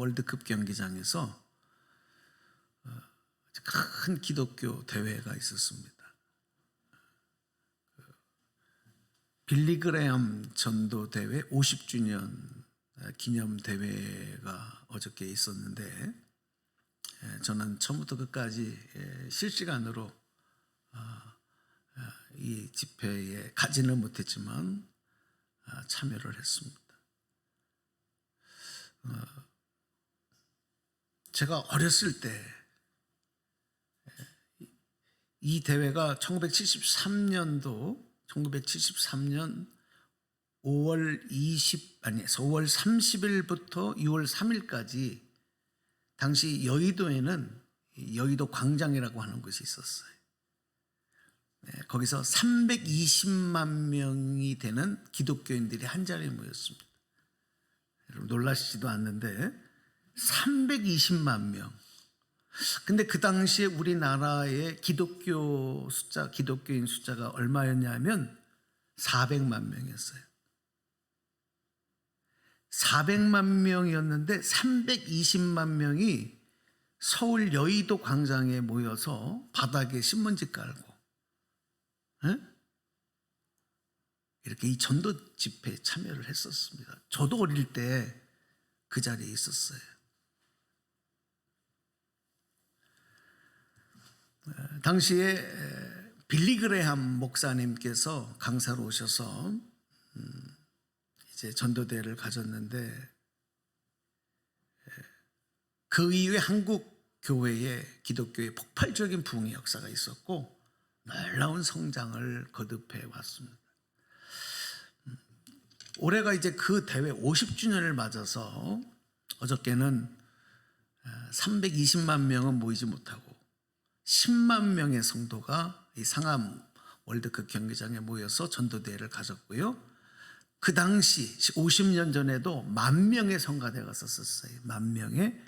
월드컵 경기장에서 큰 기독교 대회가 있었습니다. 빌리 그레엄 전도 대회 50주년 기념 대회가 어저께 있었는데, 저는 처음부터 끝까지 실시간으로 이 집회에 가지는 못했지만 참여를 했습니다. 제가 어렸을 때 이 대회가 1973년 5월 30일부터 6월 3일까지 당시 여의도에는 여의도 광장이라고 하는 곳이 있었어요. 거기서 320만 명이 되는 기독교인들이 한 자리에 모였습니다. 여러분 놀라시지도 않는데 320만 명. 근데 그 당시에 우리나라의 기독교인 숫자가 얼마였냐면 400만 명이었어요. 400만 명이었는데 320만 명이 서울 여의도 광장에 모여서 바닥에 신문지 깔고 이렇게 이 전도 집회에 참여를 했었습니다. 저도 어릴 때 그 자리에 있었어요. 당시에 빌리 그레함 목사님께서 강사로 오셔서 이제 전도대회를 가졌는데, 그 이후에 한국 교회에 기독교의 폭발적인 부흥의 역사가 있었고 놀라운 성장을 거듭해 왔습니다. 올해가 이제 그 대회 50주년을 맞아서 어저께는 320만 명은 모이지 못하고 10만 명의 성도가 이 상암 월드컵 경기장에 모여서 전도대회를 가졌고요. 그 당시 50년 전에도 10,000명의 성가대가 있었어요. 10,000명의.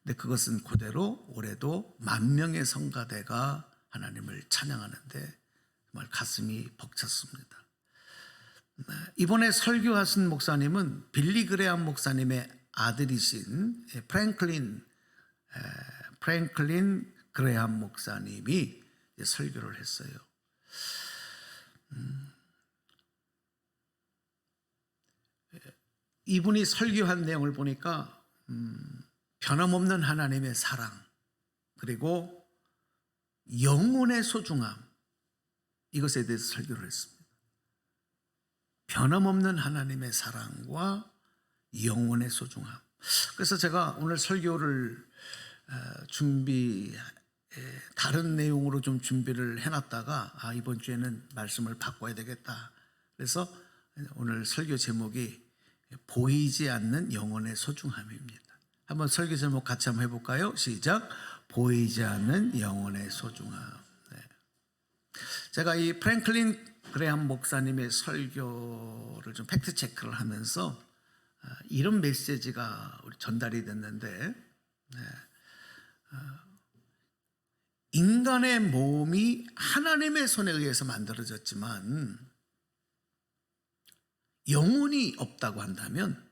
근데 그것은 그대로 올해도 10,000명의 성가대가 하나님을 찬양하는데 정말 가슴이 벅찼습니다. 이번에 설교하신 목사님은 빌리 그레엄 목사님의 아들이신 프랭클린 그레엄 목사님이 설교를 했어요. 이분이 설교한 내용을 보니까 변함없는 하나님의 사랑, 그리고 영혼의 소중함, 이것에 대해서 설교를 했습니다. 변함없는 하나님의 사랑과 영혼의 소중함. 그래서 제가 오늘 설교를 다른 내용으로 좀 준비를 해놨다가 이번 주에는 말씀을 바꿔야 되겠다. 그래서 오늘 설교 제목이 보이지 않는 영혼의 소중함입니다. 한번 설교 제목 같이 한번 해볼까요? 시작. 보이지 않는 영혼의 소중함. 제가 이 프랭클린 그레엄 목사님의 설교를 좀 팩트 체크를 하면서 이런 메시지가 전달이 됐는데, 인간의 몸이 하나님의 손에 의해서 만들어졌지만 영혼이 없다고 한다면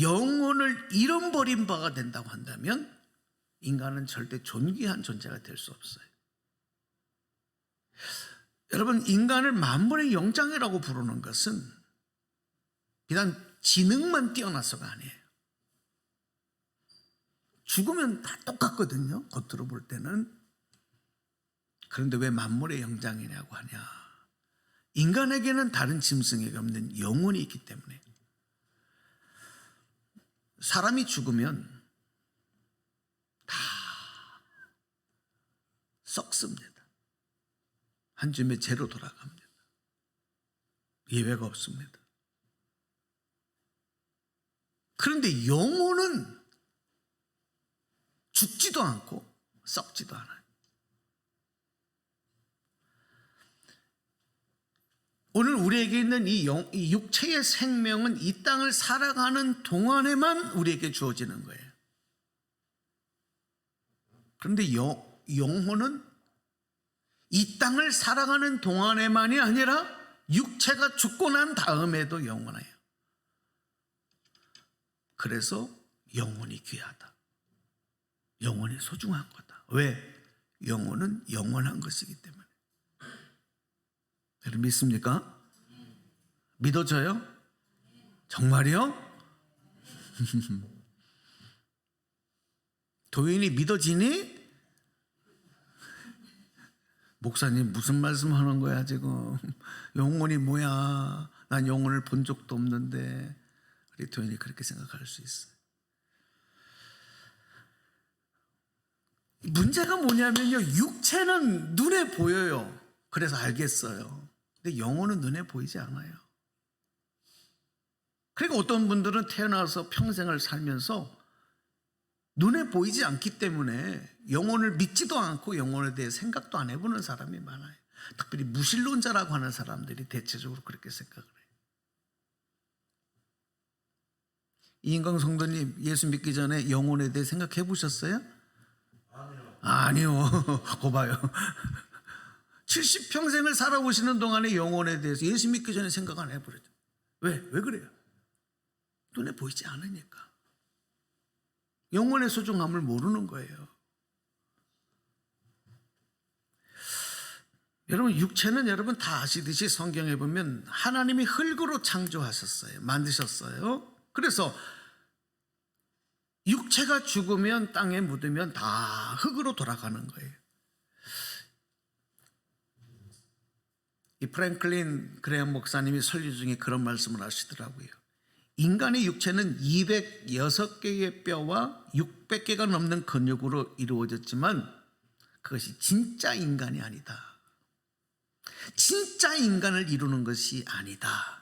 영혼을 잃어버린 바가 된다고 한다면 인간은 절대 존귀한 존재가 될 수 없어요. 여러분, 인간을 만물의 영장이라고 부르는 것은 비단 지능만 뛰어나서가 아니에요. 죽으면 다 똑같거든요, 겉으로 볼 때는. 그런데 왜 만물의 영장이냐고 하냐. 인간에게는 다른 짐승에게 없는 영혼이 있기 때문에. 사람이 죽으면 다 썩습니다. 한 줌의 재로 돌아갑니다. 예외가 없습니다. 그런데 영혼은 죽지도 않고 썩지도 않아요. 오늘 우리에게 있는 이 육체의 생명은 이 땅을 살아가는 동안에만 우리에게 주어지는 거예요. 그런데 영혼은 이 땅을 살아가는 동안에만이 아니라 육체가 죽고 난 다음에도 영원해요. 그래서 영혼이 귀하다. 영혼이 소중한 거다. 왜? 영혼은 영원한 것이기 때문에. 여러분 믿습니까? 믿어져요? 정말이요? 도인이 믿어지니? 목사님 무슨 말씀 하는 거야 지금? 영혼이 뭐야? 난 영혼을 본 적도 없는데. 우리 도인이 그렇게 생각할 수 있어요. 문제가 뭐냐면요, 육체는 눈에 보여요. 그래서 알겠어요. 근데 영혼은 눈에 보이지 않아요. 그러니까 어떤 분들은 태어나서 평생을 살면서 눈에 보이지 않기 때문에 영혼을 믿지도 않고 영혼에 대해 생각도 안 해보는 사람이 많아요. 특별히 무신론자라고 하는 사람들이 대체적으로 그렇게 생각을 해요. 이인강 성도님, 예수 믿기 전에 영혼에 대해 생각해 보셨어요? 아니요. 거 봐요. 70평생을 살아오시는 동안에 영혼에 대해서 예수 믿기 전에 생각 안 해버렸죠. 왜 그래요? 눈에 보이지 않으니까. 영혼의 소중함을 모르는 거예요. 여러분, 육체는 여러분 다 아시듯이 성경에 보면 하나님이 흙으로 창조하셨어요. 만드셨어요. 그래서 육체가 죽으면 땅에 묻으면 다 흙으로 돌아가는 거예요. 이 프랭클린 그레엄 목사님이 설교 중에 그런 말씀을 하시더라고요. 인간의 육체는 206개의 뼈와 600개가 넘는 근육으로 이루어졌지만 그것이 진짜 인간이 아니다. 진짜 인간을 이루는 것이 아니다.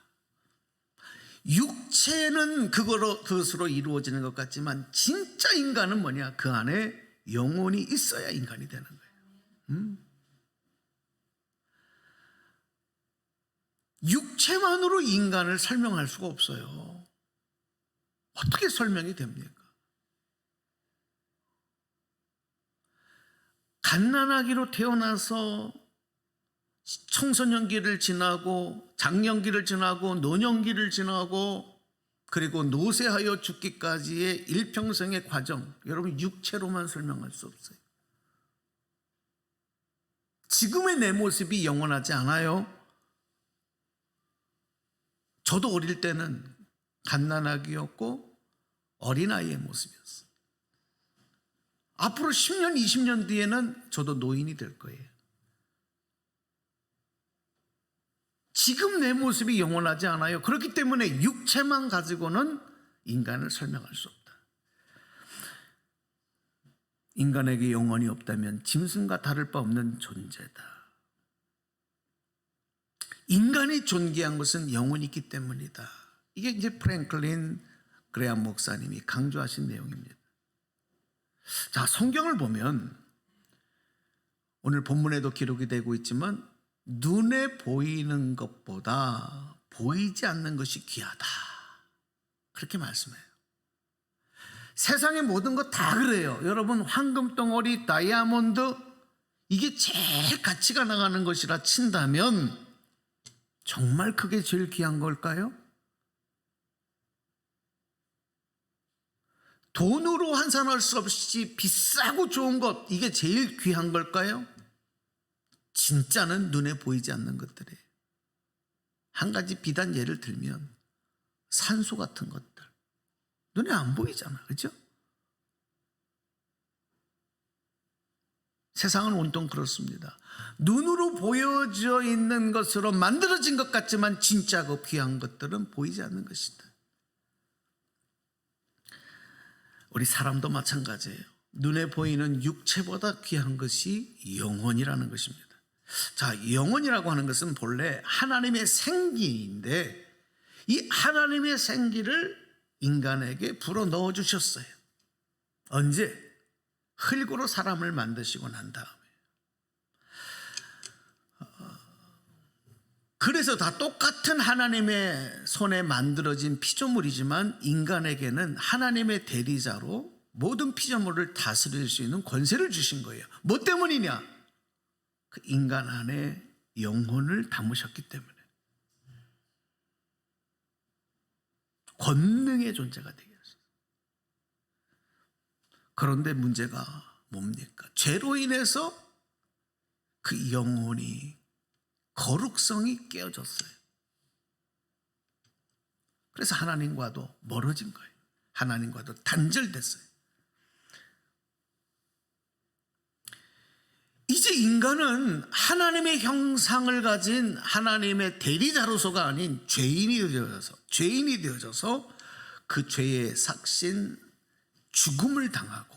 육체는 그것으로 이루어지는 것 같지만 진짜 인간은 뭐냐? 그 안에 영혼이 있어야 인간이 되는 거예요. 육체만으로 인간을 설명할 수가 없어요. 어떻게 설명이 됩니까? 갓난아기로 태어나서 청소년기를 지나고 장년기를 지나고 노년기를 지나고 그리고 노쇠하여 죽기까지의 일평생의 과정, 여러분 육체로만 설명할 수 없어요. 지금의 내 모습이 영원하지 않아요. 저도 어릴 때는 갓난아기였고 어린아이의 모습이었어요. 앞으로 10년, 20년 뒤에는 저도 노인이 될 거예요. 지금 내 모습이 영원하지 않아요. 그렇기 때문에 육체만 가지고는 인간을 설명할 수 없다. 인간에게 영혼이 없다면 짐승과 다를 바 없는 존재다. 인간이 존귀한 것은 영혼이 있기 때문이다. 이게 이제 프랭클린 그레엄 목사님이 강조하신 내용입니다. 자, 성경을 보면 오늘 본문에도 기록이 되고 있지만 눈에 보이는 것보다 보이지 않는 것이 귀하다. 그렇게 말씀해요. 세상의 모든 것 다 그래요. 여러분, 황금덩어리, 다이아몬드, 이게 제일 가치가 나가는 것이라 친다면 정말 그게 제일 귀한 걸까요? 돈으로 환산할 수 없이 비싸고 좋은 것, 이게 제일 귀한 걸까요? 진짜는 눈에 보이지 않는 것들이에요. 한 가지 비단 예를 들면 산소 같은 것들, 눈에 안 보이잖아, 그렇죠? 세상은 온통 그렇습니다. 눈으로 보여져 있는 것으로 만들어진 것 같지만 진짜고 귀한 것들은 보이지 않는 것이다. 우리 사람도 마찬가지예요. 눈에 보이는 육체보다 귀한 것이 영혼이라는 것입니다. 자, 영혼이라고 하는 것은 본래 하나님의 생기인데 이 하나님의 생기를 인간에게 불어 넣어 주셨어요. 언제? 흙으로 사람을 만드시고 난 다음에. 그래서 다 똑같은 하나님의 손에 만들어진 피조물이지만 인간에게는 하나님의 대리자로 모든 피조물을 다스릴 수 있는 권세를 주신 거예요. 뭐 때문이냐? 그 인간 안에 영혼을 담으셨기 때문에. 권능의 존재가 되게 했어요. 그런데 문제가 뭡니까? 죄로 인해서 그 영혼이, 거룩성이 깨어졌어요. 그래서 하나님과도 멀어진 거예요. 하나님과도 단절됐어요. 이제 인간은 하나님의 형상을 가진 하나님의 대리자로서가 아닌 죄인이 되어져서 그 죄의 삭신 죽음을 당하고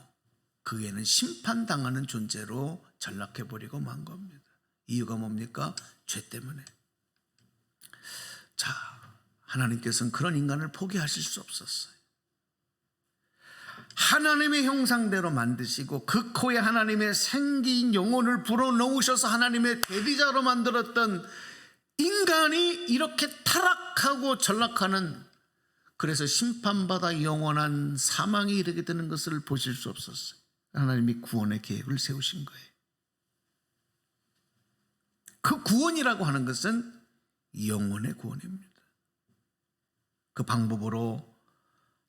그 애는 심판당하는 존재로 전락해버리고 만 겁니다. 이유가 뭡니까? 죄 때문에. 자, 하나님께서는 그런 인간을 포기하실 수 없었어요. 하나님의 형상대로 만드시고 그 코에 하나님의 생긴 영혼을 불어넣으셔서 하나님의 대리자로 만들었던 인간이 이렇게 타락하고 전락하는, 그래서 심판받아 영원한 사망에 이르게 되는 것을 보실 수 없었어요. 하나님이 구원의 계획을 세우신 거예요. 그 구원이라고 하는 것은 영혼의 구원입니다. 그 방법으로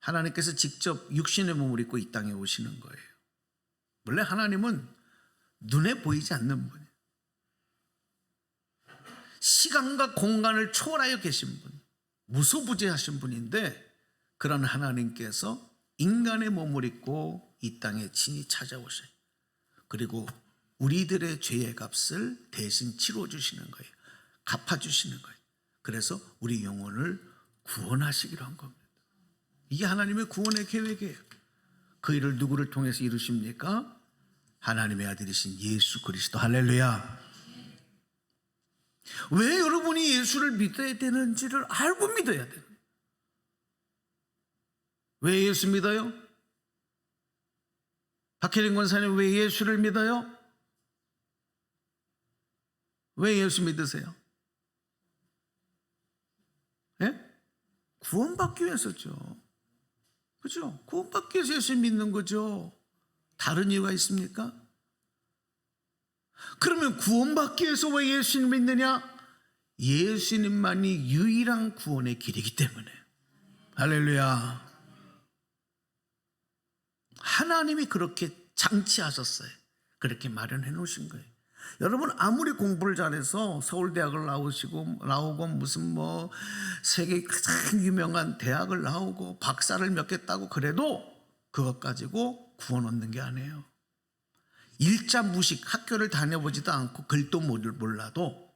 하나님께서 직접 육신의 몸을 입고 이 땅에 오시는 거예요. 원래 하나님은 눈에 보이지 않는 분이에요. 시간과 공간을 초월하여 계신 분, 무소부재하신 분인데, 그런 하나님께서 인간의 몸을 입고 이 땅에 친히 찾아오셔요. 그리고 우리들의 죄의 값을 대신 치러주시는 거예요. 갚아주시는 거예요. 그래서 우리 영혼을 구원하시기로 한 겁니다. 이게 하나님의 구원의 계획이에요. 그 일을 누구를 통해서 이루십니까? 하나님의 아들이신 예수 그리스도. 할렐루야. 왜 여러분이 예수를 믿어야 되는지를 알고 믿어야 돼요. 왜 예수 믿어요? 박혜린 권사님, 왜 예수를 믿어요? 왜 예수 믿으세요? 예? 구원받기 위해서죠. 그죠? 구원받기 위해서 예수 믿는 거죠. 다른 이유가 있습니까? 그러면 구원받기 위해서 왜 예수님 믿느냐? 예수님만이 유일한 구원의 길이기 때문에. 할렐루야. 하나님이 그렇게 장치하셨어요. 그렇게 마련해 놓으신 거예요. 여러분, 아무리 공부를 잘해서 서울대학을 나오고 무슨 세계 가장 유명한 대학을 나오고 박사를 몇 개 따고 그래도 그것 가지고 구원 얻는 게 아니에요. 일자 무식, 학교를 다녀보지도 않고 글도 몰라도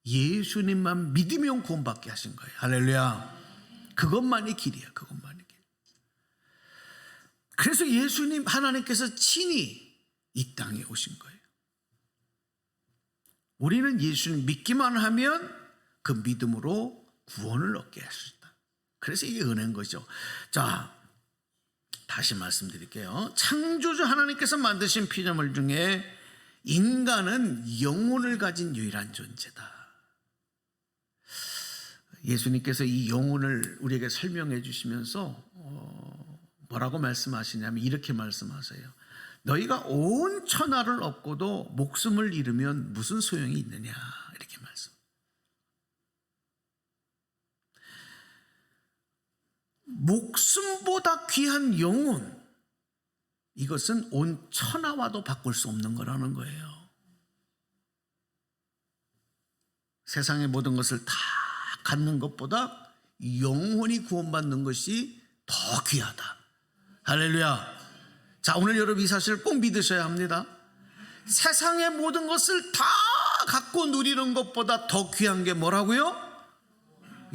예수님만 믿으면 구원받게 하신 거예요. 할렐루야. 그것만이 길이야. 그것만이 길. 그래서 예수님, 하나님께서 친히 이 땅에 오신 거예요. 우리는 예수님 믿기만 하면 그 믿음으로 구원을 얻게 하셨다. 그래서 이게 은혜인 거죠. 자, 다시 말씀드릴게요. 창조주 하나님께서 만드신 피조물 중에 인간은 영혼을 가진 유일한 존재다. 예수님께서 이 영혼을 우리에게 설명해 주시면서 뭐라고 말씀하시냐면 이렇게 말씀하세요. 너희가 온 천하를 얻고도 목숨을 잃으면 무슨 소용이 있느냐, 이렇게 말씀. 목숨보다 귀한 영혼, 이것은 온 천하와도 바꿀 수 없는 거라는 거예요. 세상의 모든 것을 다 갖는 것보다 영혼이 구원받는 것이 더 귀하다. 할렐루야. 자, 오늘 여러분 이 사실을 꼭 믿으셔야 합니다. 세상의 모든 것을 다 갖고 누리는 것보다 더 귀한 게 뭐라고요?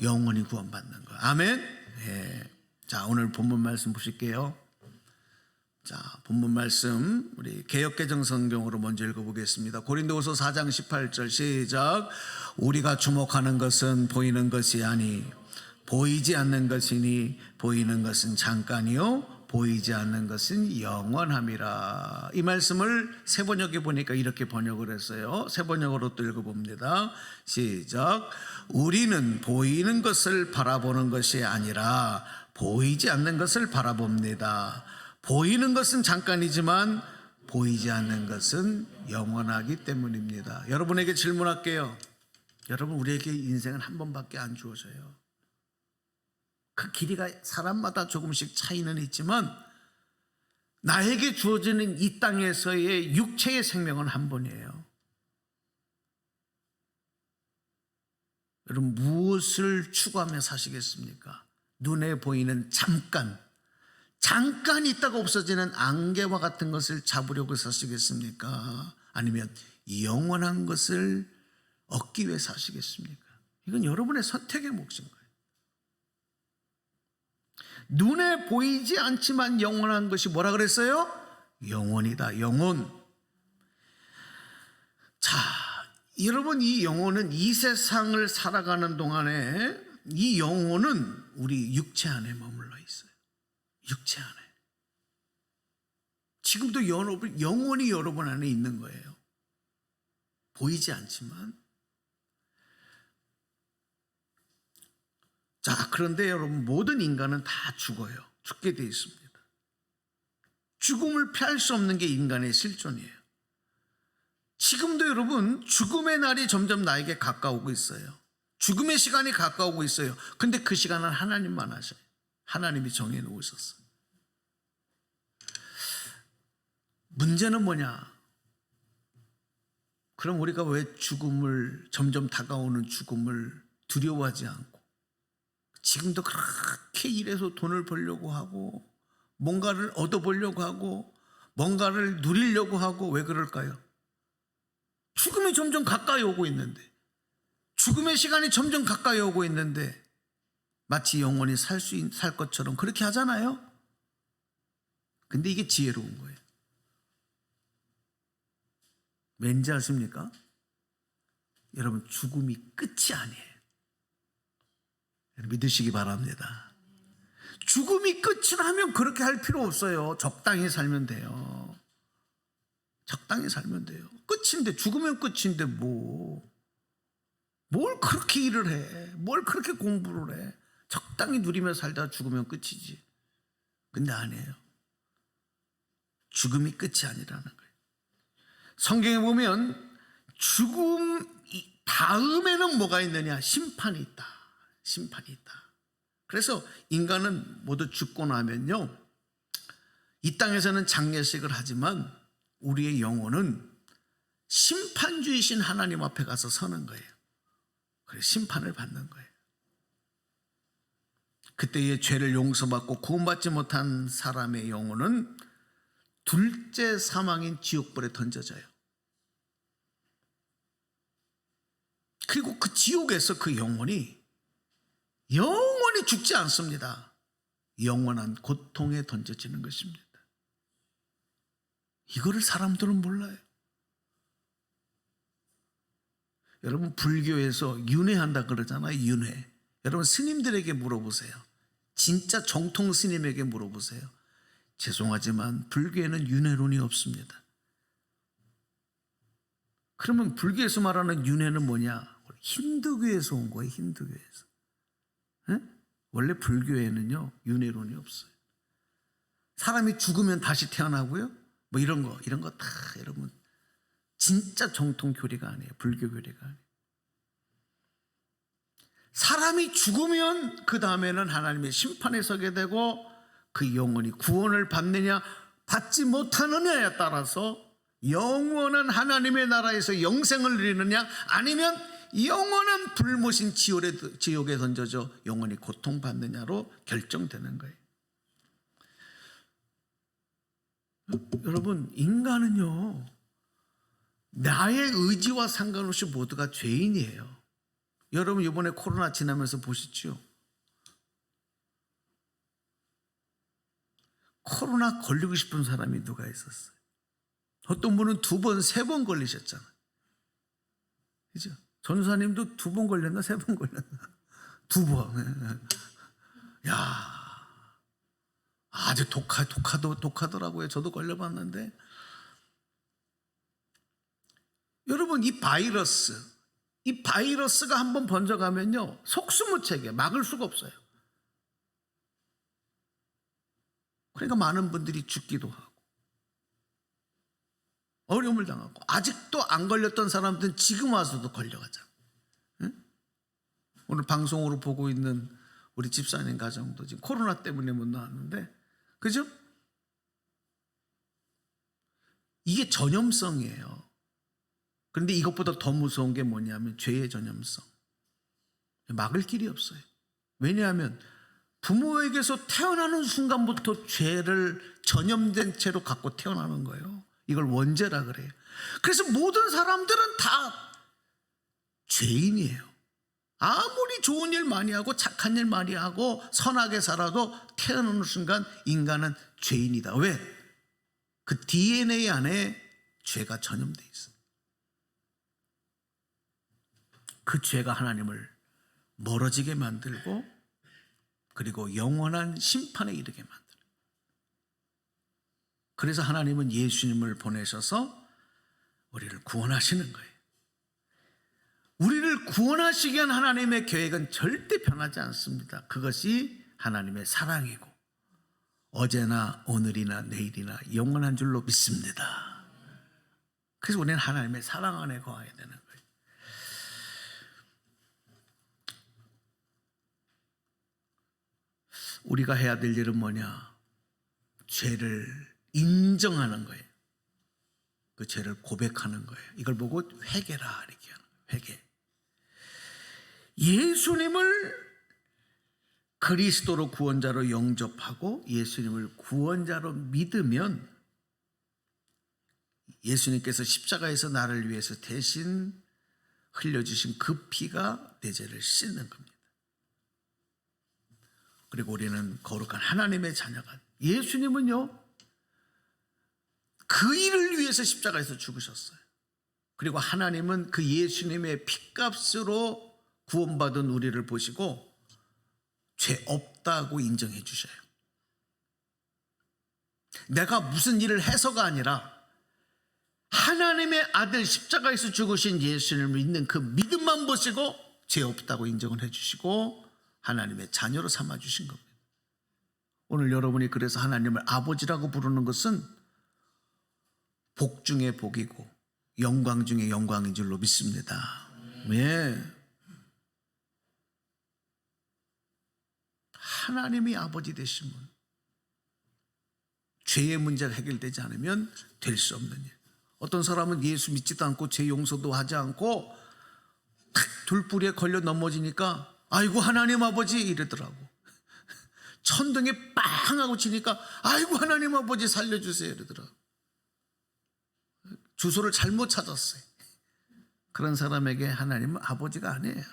영혼이 구원받는 거. 아멘. 예. 자, 오늘 본문 말씀 보실게요. 자, 본문 말씀 우리 개역개정 성경으로 먼저 읽어보겠습니다. 고린도후서 4장 18절 시작. 우리가 주목하는 것은 보이는 것이 아니 보이지 않는 것이니 보이는 것은 잠깐이요 보이지 않는 것은 영원함이라. 이 말씀을 새 번역에 보니까 이렇게 번역을 했어요. 새 번역으로 또 읽어봅니다. 시작. 우리는 보이는 것을 바라보는 것이 아니라 보이지 않는 것을 바라봅니다. 보이는 것은 잠깐이지만 보이지 않는 것은 영원하기 때문입니다. 여러분에게 질문할게요. 여러분, 우리에게 인생은 한 번밖에 안 주어져요. 그 길이가 사람마다 조금씩 차이는 있지만 나에게 주어지는 이 땅에서의 육체의 생명은 한 번이에요. 여러분, 무엇을 추구하며 사시겠습니까? 눈에 보이는 잠깐 있다가 없어지는 안개와 같은 것을 잡으려고 사시겠습니까? 아니면 영원한 것을 얻기 위해 사시겠습니까? 이건 여러분의 선택의 몫인 거예요. 눈에 보이지 않지만 영원한 것이 뭐라 그랬어요? 영원이다. 영원. 자, 여러분, 이 영혼은 이 세상을 살아가는 동안에 이 영혼은 우리 육체 안에 머물러 있어요. 육체 안에. 지금도 영혼이 여러분 안에 있는 거예요. 보이지 않지만. 자, 그런데 여러분, 모든 인간은 다 죽어요. 죽게 되어 있습니다. 죽음을 피할 수 없는 게 인간의 실존이에요. 지금도 여러분, 죽음의 날이 점점 나에게 가까우고 있어요. 죽음의 시간이 가까우고 있어요. 근데 그 시간은 하나님만 하셔요. 하나님이 정해놓으셨어요. 문제는 뭐냐? 그럼 우리가 왜 죽음을, 점점 다가오는 죽음을 두려워하지 않고 지금도 그렇게 일해서 돈을 벌려고 하고 뭔가를 얻어보려고 하고 뭔가를 누리려고 하고 왜 그럴까요? 죽음이 점점 가까이 오고 있는데, 죽음의 시간이 점점 가까이 오고 있는데 마치 영원히 살 것처럼 그렇게 하잖아요. 근데 이게 지혜로운 거예요. 왠지 아십니까? 여러분, 죽음이 끝이 아니에요. 믿으시기 바랍니다. 죽음이 끝이라면 그렇게 할 필요 없어요. 적당히 살면 돼요. 적당히 살면 돼요. 끝인데, 죽으면 끝인데 뭘 그렇게 일을 해? 뭘 그렇게 공부를 해? 적당히 누리며 살다가 죽으면 끝이지. 근데 아니에요. 죽음이 끝이 아니라는 거예요. 성경에 보면 죽음 다음에는 뭐가 있느냐? 심판이 있다. 심판이 있다. 그래서 인간은 모두 죽고 나면요, 이 땅에서는 장례식을 하지만 우리의 영혼은 심판주이신 하나님 앞에 가서 서는 거예요. 그래서 심판을 받는 거예요. 그때의 죄를 용서받고 구원받지 못한 사람의 영혼은 둘째 사망인 지옥불에 던져져요. 그리고 그 지옥에서 그 영혼이 영원히 죽지 않습니다. 영원한 고통에 던져지는 것입니다. 이거를 사람들은 몰라요. 여러분, 불교에서 윤회한다 그러잖아요. 윤회. 여러분, 스님들에게 물어보세요. 진짜 정통 스님에게 물어보세요. 죄송하지만 불교에는 윤회론이 없습니다. 그러면 불교에서 말하는 윤회는 뭐냐? 힌두교에서 온 거예요. 힌두교에서. 네? 원래 불교에는요, 윤회론이 없어요. 사람이 죽으면 다시 태어나고요, 뭐 이런 거 다 여러분 진짜 정통 교리가 아니에요. 불교 교리가 아니에요. 사람이 죽으면 그 다음에는 하나님의 심판에 서게 되고, 그 영혼이 구원을 받느냐 받지 못하느냐에 따라서 영원한 하나님의 나라에서 영생을 누리느냐, 아니면 영원한 불모신 지옥에 던져져 영원히 고통받느냐로 결정되는 거예요. 여러분, 인간은요, 나의 의지와 상관없이 모두가 죄인이에요. 여러분, 이번에 코로나 지나면서 보시죠. 코로나 걸리고 싶은 사람이 누가 있었어요? 어떤 분은 2번, 3번 걸리셨잖아요. 그죠? 전사님도 2번 걸렸나? 3번 걸렸나? 2번. 야, 아주 독하더라고요. 저도 걸려봤는데. 여러분, 이 바이러스가 한번 번져가면요, 속수무책이에요. 막을 수가 없어요. 그러니까 많은 분들이 죽기도 하고 어려움을 당하고, 아직도 안 걸렸던 사람들은 지금 와서도 걸려가잖아요. 응? 오늘 방송으로 보고 있는 우리 집사님 가정도 지금 코로나 때문에 못 나왔는데, 그죠? 이게 전염성이에요. 그런데 이것보다 더 무서운 게 뭐냐면 죄의 전염성. 막을 길이 없어요. 왜냐하면 부모에게서 태어나는 순간부터 죄를 전염된 채로 갖고 태어나는 거예요. 이걸 원죄라 그래요. 그래서 모든 사람들은 다 죄인이에요. 아무리 좋은 일 많이 하고 착한 일 많이 하고 선하게 살아도 태어나는 순간 인간은 죄인이다. 왜? 그 DNA 안에 죄가 전염돼 있어요. 그 죄가 하나님을 멀어지게 만들고 그리고 영원한 심판에 이르게 만들어요. 그래서 하나님은 예수님을 보내셔서 우리를 구원하시는 거예요. 우리를 구원하시기 위한 하나님의 계획은 절대 변하지 않습니다. 그것이 하나님의 사랑이고 어제나 오늘이나 내일이나 영원한 줄로 믿습니다. 그래서 우리는 하나님의 사랑 안에 거하게 되는 거예요. 우리가 해야 될 일은 뭐냐? 죄를 인정하는 거예요. 그 죄를 고백하는 거예요. 이걸 보고 회개라 이렇게 하는 거예요. 회개. 예수님을 그리스도로 구원자로 영접하고 예수님을 구원자로 믿으면 예수님께서 십자가에서 나를 위해서 대신 흘려주신 그 피가 내 죄를 씻는 겁니다. 그리고 우리는 거룩한 하나님의 자녀가, 예수님은요 그 일을 위해서 십자가에서 죽으셨어요. 그리고 하나님은 그 예수님의 피값으로 구원받은 우리를 보시고 죄 없다고 인정해 주셔요. 내가 무슨 일을 해서가 아니라 하나님의 아들 십자가에서 죽으신 예수님을 믿는 그 믿음만 보시고 죄 없다고 인정을 해 주시고 하나님의 자녀로 삼아 주신 겁니다. 오늘 여러분이 그래서 하나님을 아버지라고 부르는 것은 복 중에 복이고 영광 중에 영광인 줄로 믿습니다. 네. 하나님이 아버지 되신 분, 죄의 문제가 해결되지 않으면 될 수 없는 일. 어떤 사람은 예수 믿지도 않고 죄 용서도 하지 않고 돌부리에 걸려 넘어지니까 아이고 하나님 아버지 이러더라고. 천둥에 빵 하고 치니까 아이고 하나님 아버지 살려주세요 이러더라고. 주소를 잘못 찾았어요. 그런 사람에게 하나님은 아버지가 아니에요.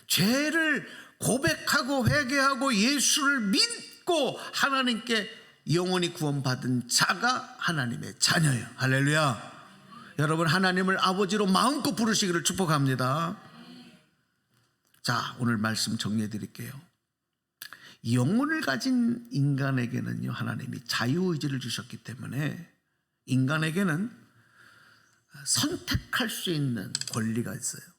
죄를 고백하고 회개하고 예수를 믿고 하나님께 영원히 구원받은 자가 하나님의 자녀예요. 할렐루야. 여러분 하나님을 아버지로 마음껏 부르시기를 축복합니다. 자, 오늘 말씀 정리해 드릴게요. 영혼을 가진 인간에게는요 하나님이 자유의지를 주셨기 때문에 인간에게는 선택할 수 있는 권리가 있어요.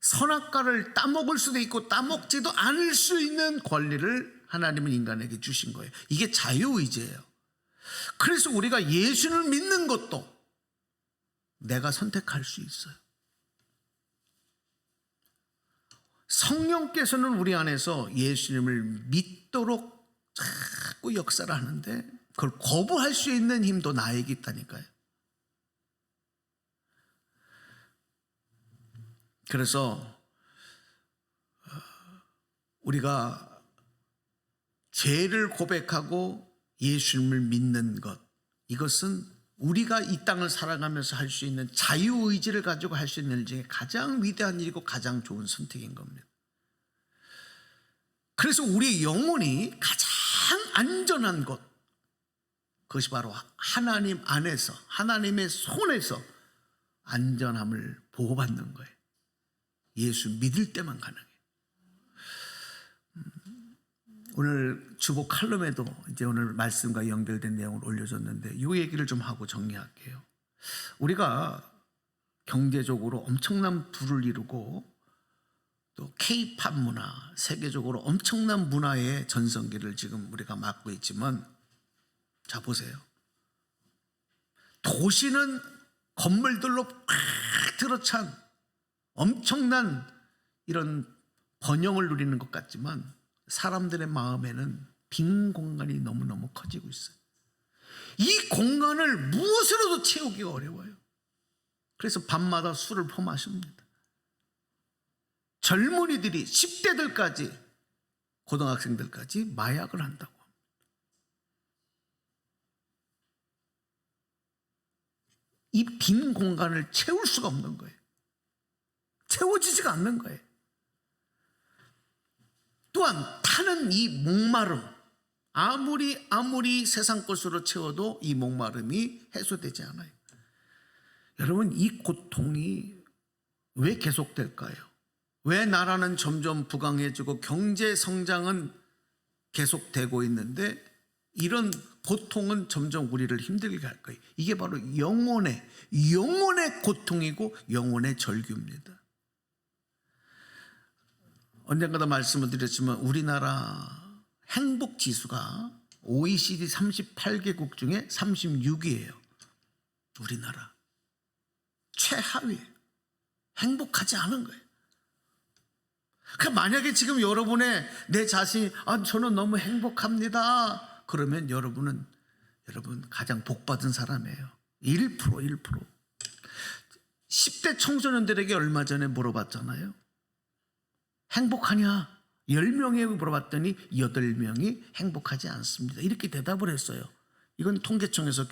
선악과를 따먹을 수도 있고 따먹지도 않을 수 있는 권리를 하나님은 인간에게 주신 거예요. 이게 자유의지예요. 그래서 우리가 예수를 믿는 것도 내가 선택할 수 있어요. 성령께서는 우리 안에서 예수님을 믿도록 자꾸 역사를 하는데 그걸 거부할 수 있는 힘도 나에게 있다니까요. 그래서 우리가 죄를 고백하고 예수님을 믿는 것, 이것은 우리가 이 땅을 살아가면서 할 수 있는 자유의지를 가지고 할 수 있는 일 중에 가장 위대한 일이고 가장 좋은 선택인 겁니다. 그래서 우리의 영혼이 가장 안전한 것, 그것이 바로 하나님 안에서 하나님의 손에서 안전함을 보호받는 거예요. 예수 믿을 때만 가능해요. 오늘 주보 칼럼에도 이제 오늘 말씀과 연결된 내용을 올려줬는데 이 얘기를 좀 하고 정리할게요. 우리가 경제적으로 엄청난 부를 이루고 또 K-팝 문화, 세계적으로 엄청난 문화의 전성기를 지금 우리가 맞고 있지만, 자 보세요. 도시는 건물들로 팍 들어찬 엄청난 이런 번영을 누리는 것 같지만 사람들의 마음에는 빈 공간이 너무너무 커지고 있어요. 이 공간을 무엇으로도 채우기가 어려워요. 그래서 밤마다 술을 퍼마십니다. 젊은이들이 10대들까지 고등학생들까지 마약을 한다고 합니다. 이 빈 공간을 채울 수가 없는 거예요. 채워지지가 않는 거예요. 또한 타는 이 목마름, 아무리 세상 것으로 채워도 이 목마름이 해소되지 않아요. 여러분, 이 고통이 왜 계속될까요? 왜 나라는 점점 부강해지고 경제 성장은 계속되고 있는데 이런 고통은 점점 우리를 힘들게 할 거예요. 이게 바로 영혼의 고통이고 영혼의 절규입니다. 언젠가도 말씀을 드렸지만 우리나라 행복지수가 OECD 38개국 중에 36위예요. 우리나라 최하위예요. 행복하지 않은 거예요. 그러니까 만약에 지금 여러분의 내 자신이 저는 너무 행복합니다, 그러면 여러분 가장 복받은 사람이에요. 1%. 10대 청소년들에게 얼마 전에 물어봤잖아요. 행복하냐? 10명에 물어봤더니 8명이 행복하지 않습니다. 이렇게 대답을 했어요. 이건 통계청에서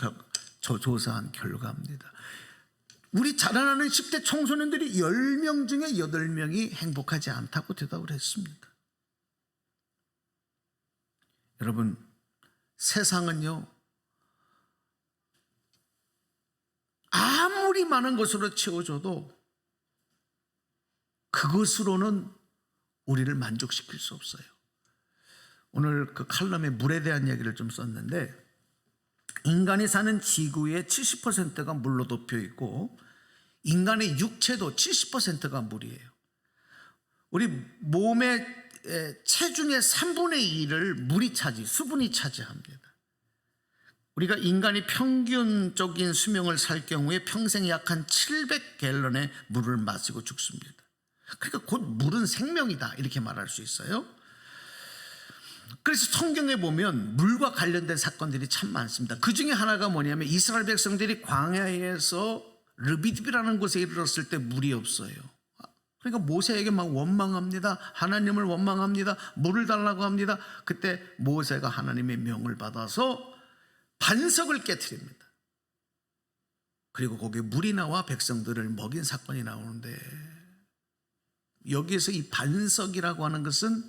조사한 결과입니다. 우리 자라나는 10대 청소년들이 10명 중에 8명이 행복하지 않다고 대답을 했습니다. 여러분, 세상은요, 아무리 많은 것으로 채워줘도 그것으로는 우리를 만족시킬 수 없어요. 오늘 그 칼럼에 물에 대한 얘기를 좀 썼는데, 인간이 사는 지구의 70%가 물로 덮여 있고 인간의 육체도 70%가 물이에요. 우리 몸의 체중의 3분의 1을 물이 수분이 차지합니다. 우리가 인간이 평균적인 수명을 살 경우에 평생 약 한 700갤런의 물을 마시고 죽습니다. 그러니까 곧 물은 생명이다, 이렇게 말할 수 있어요. 그래서 성경에 보면 물과 관련된 사건들이 참 많습니다. 그 중에 하나가 뭐냐면 이스라엘 백성들이 광야에서 르비딥이라는 곳에 이르렀을 때 물이 없어요. 그러니까 모세에게 막 원망합니다. 하나님을 원망합니다. 물을 달라고 합니다. 그때 모세가 하나님의 명을 받아서 반석을 깨트립니다. 그리고 거기에 물이 나와 백성들을 먹인 사건이 나오는데, 여기에서 이 반석이라고 하는 것은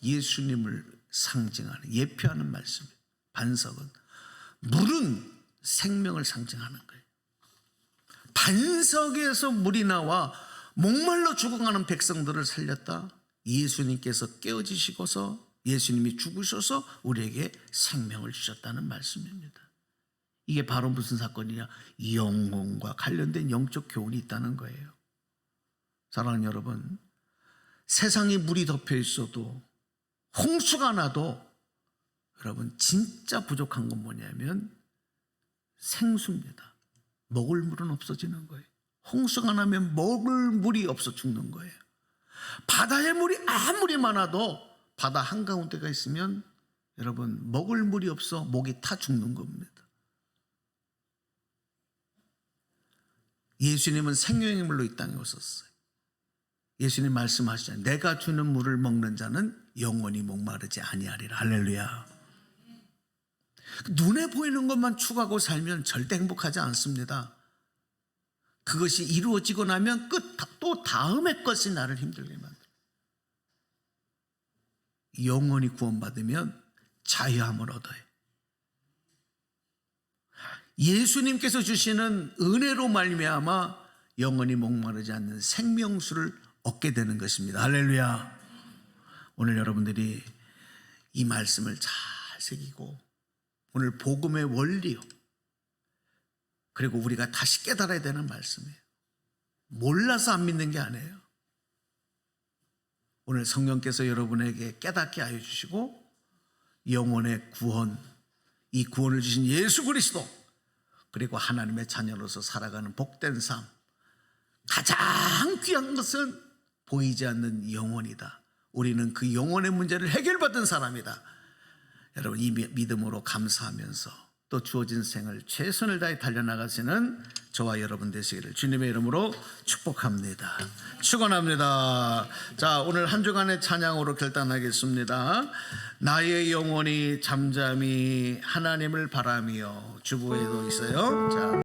예수님을 상징하는, 예표하는 말씀이에요. 반석은, 물은 생명을 상징하는 거예요. 반석에서 물이 나와 목말라 죽어가는 백성들을 살렸다. 예수님께서 깨어지시고서 예수님이 죽으셔서 우리에게 생명을 주셨다는 말씀입니다. 이게 바로 무슨 사건이냐? 영혼과 관련된 영적 교훈이 있다는 거예요. 사랑하는 여러분, 세상에 물이 덮여 있어도, 홍수가 나도 여러분 진짜 부족한 건 뭐냐면 생수입니다. 먹을 물은 없어지는 거예요. 홍수가 나면 먹을 물이 없어 죽는 거예요. 바다의 물이 아무리 많아도 바다 한가운데가 있으면 여러분 먹을 물이 없어 목이 타 죽는 겁니다. 예수님은 생명의 물로 이 땅에 오셨어요. 예수님 말씀하시잖아요. 내가 주는 물을 먹는 자는 영원히 목마르지 아니하리라. 할렐루야. 눈에 보이는 것만 추구하고 살면 절대 행복하지 않습니다. 그것이 이루어지고 나면 또 다음의 것이 나를 힘들게 만들어요. 영원히 구원받으면 자유함을 얻어요. 예수님께서 주시는 은혜로 말미암아 영원히 목마르지 않는 생명수를 얻게 되는 것입니다. 할렐루야. 오늘 여러분들이 이 말씀을 잘 새기고 오늘 복음의 원리요, 그리고 우리가 다시 깨달아야 되는 말씀이에요. 몰라서 안 믿는 게 아니에요. 오늘 성령께서 여러분에게 깨닫게 하여 주시고 영혼의 구원, 이 구원을 주신 예수 그리스도, 그리고 하나님의 자녀로서 살아가는 복된 삶, 가장 귀한 것은 보이지 않는 영혼이다. 우리는 그 영혼의 문제를 해결받은 사람이다. 여러분 이 믿음으로 감사하면서 또 주어진 생을 최선을 다해 달려나가시는 저와 여러분 되시기를 주님의 이름으로 축복합니다. 축원합니다. 자, 오늘 한 주간의 찬양으로 결단하겠습니다. 나의 영혼이 잠잠히 하나님을 바라며 주부에도 있어요. 자.